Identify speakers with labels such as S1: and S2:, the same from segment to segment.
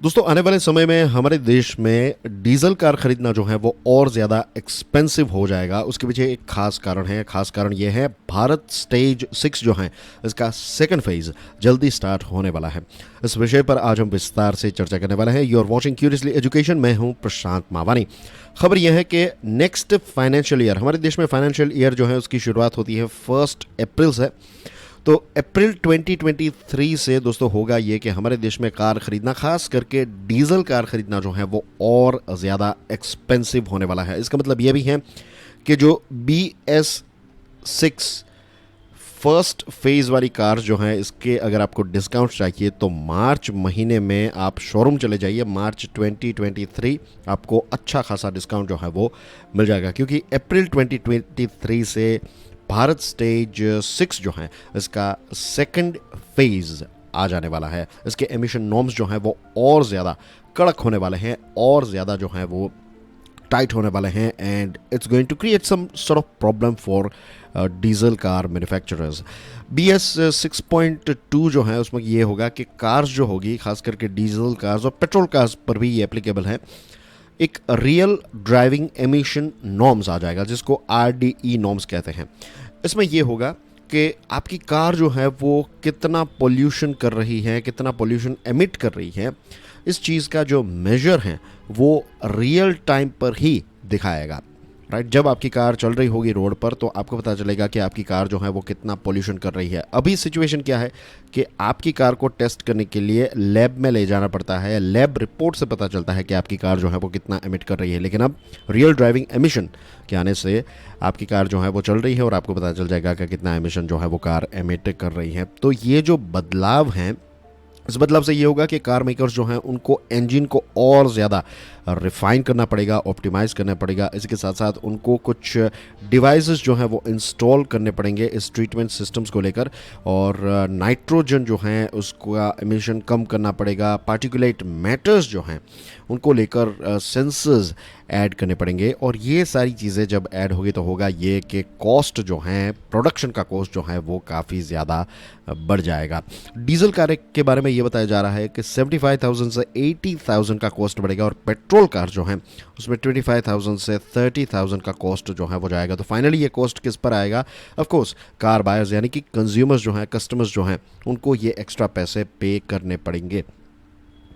S1: दोस्तों आने वाले समय में हमारे देश में डीजल कार खरीदना जो है वो और ज़्यादा एक्सपेंसिव हो जाएगा। उसके पीछे एक खास कारण है। खास कारण ये है भारत स्टेज 6 जो है इसका सेकंड फेज जल्दी स्टार्ट होने वाला है। इस विषय पर आज हम विस्तार से चर्चा करने वाले हैं। You are watching curiously education. मैं हूं प्रशांत मावानी। खबर यह है कि नेक्स्ट फाइनेंशियल ईयर, हमारे देश में फाइनेंशियल ईयर जो है उसकी शुरुआत होती है 1 अप्रैल से। तो अप्रैल 2023 से दोस्तों होगा ये कि हमारे देश में कार खरीदना, खास करके डीजल कार खरीदना जो है वो और ज़्यादा एक्सपेंसिव होने वाला है। इसका मतलब ये भी है कि जो BS6 फर्स्ट फेज़ वाली कार जो है इसके अगर आपको डिस्काउंट चाहिए तो मार्च महीने में आप शोरूम चले जाइए। मार्च 2023 आपको अच्छा खासा डिस्काउंट जो है वो मिल जाएगा, क्योंकि अप्रैल 2023 से भारत स्टेज 6 जो है इसका सेकंड फेज आ जाने वाला है। इसके एमिशन नॉर्म्स जो हैं वो और ज़्यादा कड़क होने वाले हैं, और ज़्यादा जो हैं वो टाइट होने वाले हैं, and it's going to create some sort of problem for diesel car manufacturers. BS 6.2 जो है उसमें ये होगा कि कार्स जो होगी, खास करके डीजल कार्स और पेट्रोल कार्स पर भी ये एप्लीकेबल है, एक रियल ड्राइविंग एमिशन नॉर्म्स आ जाएगा जिसको RDE नॉर्म्स कहते हैं। इसमें यह होगा कि आपकी कार जो है वो कितना पोल्यूशन कर रही है, कितना पोल्यूशन एमिट कर रही है, इस चीज़ का जो मेजर है वो रियल टाइम पर ही दिखाएगा। राइट, जब आपकी कार चल रही होगी रोड पर तो आपको पता चलेगा कि आपकी कार जो है वो कितना पोल्यूशन कर रही है। अभी सिचुएशन क्या है कि आपकी कार को टेस्ट करने के लिए लैब में ले जाना पड़ता है। लैब रिपोर्ट से पता चलता है कि आपकी कार जो है वो कितना एमिट कर रही है, लेकिन अब रियल ड्राइविंग एमिशन के आने से आपकी कार जो है वो चल रही है और आपको पता चल जाएगा कि कितना एमिशन जो है वो कार एमिट कर रही है। तो ये जो बदलाव हैं, इस बदलाव से ये होगा कि कार मेकर्स जो हैं उनको इंजन को और ज़्यादा रिफाइन करना पड़ेगा, ऑप्टिमाइज़ करना पड़ेगा। इसके साथ साथ उनको कुछ डिवाइसेस जो हैं वो इंस्टॉल करने पड़ेंगे इस ट्रीटमेंट सिस्टम्स को लेकर, और नाइट्रोजन जो हैं उसका एमिशन कम करना पड़ेगा। पार्टिकुलेट मैटर्स जो हैं उनको लेकर सेंसर्स ऐड करने पड़ेंगे, और ये सारी चीज़ें जब ऐड होगी तो होगा ये कि कॉस्ट जो है, प्रोडक्शन का कॉस्ट जो है वो काफ़ी ज़्यादा बढ़ जाएगा। डीजल कार के बारे में ये बताया जा रहा है कि 75,000 से 80,000 का कॉस्ट बढ़ेगा, और पेट्रोल कार जो है उसमें 25,000 से 30,000 का कॉस्ट जो है वो जाएगा। तो फाइनली ये कॉस्ट किस पर आएगा? ऑफ कोर्स कार बायर्स यानी कि कंज्यूमर्स जो हैं, कस्टमर्स जो हैं, उनको ये एक्स्ट्रा पैसे पे करने पड़ेंगे।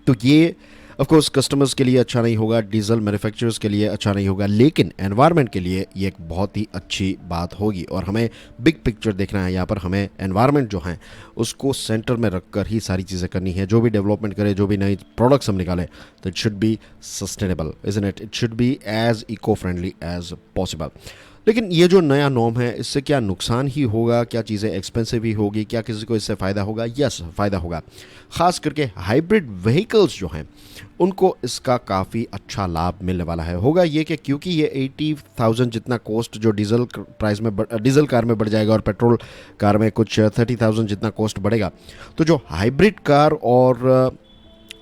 S1: तो ये ऑफ कोर्स कस्टमर्स के लिए अच्छा नहीं होगा, डीजल मैन्युफैक्चरर्स के लिए अच्छा नहीं होगा, लेकिन एनवायरनमेंट के लिए ये एक बहुत ही अच्छी बात होगी। और हमें बिग पिक्चर देखना है यहाँ पर। हमें एनवायरनमेंट जो है उसको सेंटर में रखकर ही सारी चीज़ें करनी है। जो भी डेवलपमेंट करें, जो भी नई प्रोडक्ट्स हम निकालें, तो it should be sustainable, isn't it? It should be as eco friendly as possible. लेकिन ये जो नया नॉर्म है इससे क्या नुकसान ही होगा? क्या चीज़ें एक्सपेंसिव ही होगी? क्या किसी को इससे फ़ायदा होगा? यस, फ़ायदा होगा। ख़ास करके हाइब्रिड व्हीकल्स जो हैं उनको इसका काफ़ी अच्छा लाभ मिलने वाला है। होगा ये कि क्योंकि ये 80,000 जितना कॉस्ट जो डीजल प्राइस में डीजल कार में बढ़ जाएगा और पेट्रोल कार में कुछ 30,000 जितना कॉस्ट बढ़ेगा, तो जो हाइब्रिड कार और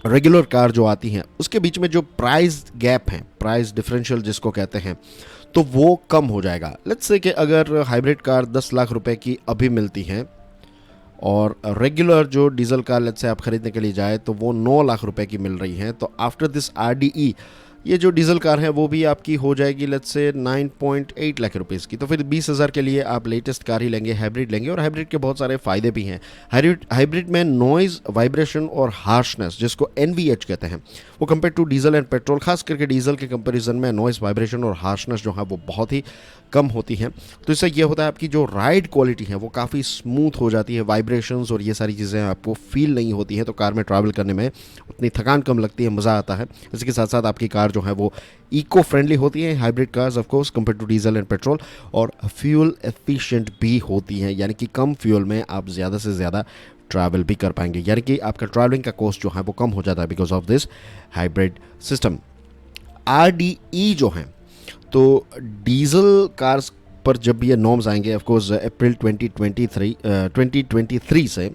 S1: रेगुलर कार जो आती हैं उसके बीच में जो प्राइस गैप है, प्राइस डिफरेंशियल जिसको कहते हैं, तो वो कम हो जाएगा। लेट्स से कि अगर हाइब्रिड कार 10 लाख रुपए की अभी मिलती हैं और रेगुलर जो डीजल कार लेट्स से आप खरीदने के लिए जाए तो वो 9 लाख रुपए की मिल रही हैं, तो आफ्टर दिस RDE ये जो डीजल कार है वो भी आपकी हो जाएगी लेट्स से 9.8 लाख रुपीज़ की। तो फिर 20,000 के लिए आप लेटेस्ट कार ही लेंगे, हाइब्रिड लेंगे, और हाइब्रिड के बहुत सारे फ़ायदे भी हैं। हाइब्रिड में नॉइज़, वाइब्रेशन और हार्शनेस जिसको NVH कहते हैं, वो compare to diesel and petrol, खास करके डीजल के कंपैरिजन में नॉइज़, वाइब्रेशन और हार्शनेस जो है वो बहुत ही कम होती हैं। तो इससे ये होता है आपकी जो राइड क्वालिटी है वो काफ़ी स्मूथ हो जाती है। वाइब्रेशंस और ये सारी चीज़ें आपको फील नहीं होती हैं, तो कार में ट्रैवल करने में उतनी थकान कम लगती है, मज़ा आता है। इसके साथ साथ आपकी कार जो है वो इको फ्रेंडली होती है, hybrid cars of course compare to diesel and petrol, और फ्यूल एफिशिएंट भी होती हैं, यानी कि कम फ्यूल में आप ज़्यादा से ज़्यादा ट्रैवल भी कर पाएंगे, यानी कि आपका ट्रैवलिंग का कॉस्ट जो है वो कम हो जाता है because of this hybrid system. RDE जो हैं, तो डीजल कार्स पर जब ये नॉर्म्स आएंगे ऑफ कोर्स अप्रैल 2023 से,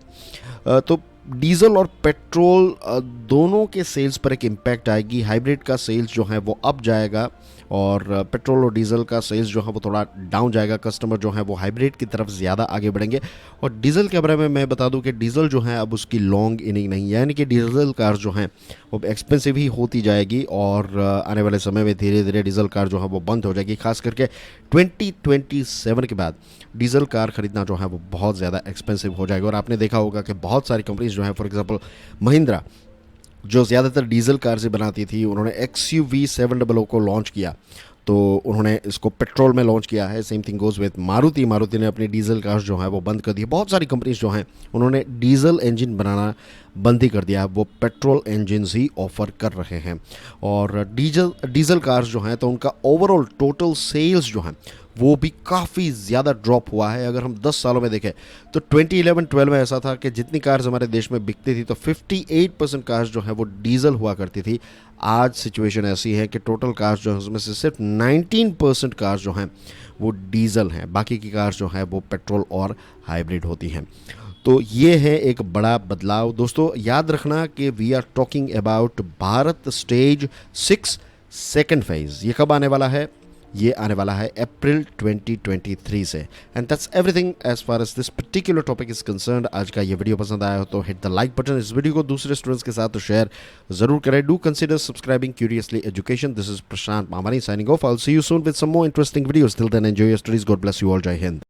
S1: तो डीजल और पेट्रोल दोनों के सेल्स पर एक इम्पैक्ट आएगी। हाइब्रिड का सेल्स जो है वो अप जाएगा और पेट्रोल और डीजल का सेल्स जो है वो थोड़ा डाउन जाएगा। कस्टमर जो है वो हाइब्रिड की तरफ ज़्यादा आगे बढ़ेंगे। और डीजल के बारे में मैं बता दूं कि डीजल जो है अब उसकी लॉन्ग इनिंग नहीं है, यानी कि डीजल कार जो हैं वो एक्सपेंसिव ही होती जाएगी और आने वाले समय में धीरे धीरे डीजल कार जो है वो बंद हो जाएगी। खास करके 2027 के बाद डीजल कार खरीदना जो है वो बहुत ज़्यादा एक्सपेंसिव हो जाएगा। और आपने देखा होगा कि बहुत सारी कंपनीज जो है, फॉर एग्जांपल महिंद्रा जो ज़्यादातर डीजल कार से बनाती थी, उन्होंने XUV 700 को लॉन्च किया, तो उन्होंने इसको पेट्रोल में लॉन्च किया है। Same thing goes with Maruti. Maruti ने अपनी डीजल कार्स जो है वो बंद कर दी। बहुत सारी कंपनीज जो हैं उन्होंने डीजल इंजन बनाना बंद ही कर दिया, वो पेट्रोल इंजन ही ऑफर कर रहे हैं। और डीजल कार्स जो हैं तो उनका ओवरऑल टोटल सेल्स जो हैं वो भी काफ़ी ज़्यादा ड्रॉप हुआ है। अगर हम 10 सालों में देखें तो 2011-12 में ऐसा था कि जितनी कार्स हमारे देश में बिकती थी तो 58% कार्स जो है वो डीजल हुआ करती थी। आज सिचुएशन ऐसी है कि टोटल कार्स जो है उसमें से सिर्फ 19% कार्स जो हैं वो डीजल हैं, बाकी की कार्स जो हैं वो पेट्रोल और हाइब्रिड होती हैं। तो ये है एक बड़ा बदलाव। दोस्तों याद रखना कि we are talking about Bharat stage 6 second phase. ये कब आने वाला है? ये आने वाला है अप्रैल 2023 से। And that's everything as far as this particular topic is concerned. आज का ये वीडियो पसंद आया हो तो हिट द लाइक बटन। इस वीडियो को दूसरे स्टूडेंट्स के साथ तो शेयर जरूर करें। Do consider subscribing Curiously Education. This is Prashant Mamani signing off. I will see you soon with some more interesting videos. Till then enjoy your studies. God bless you all. जय हिंद।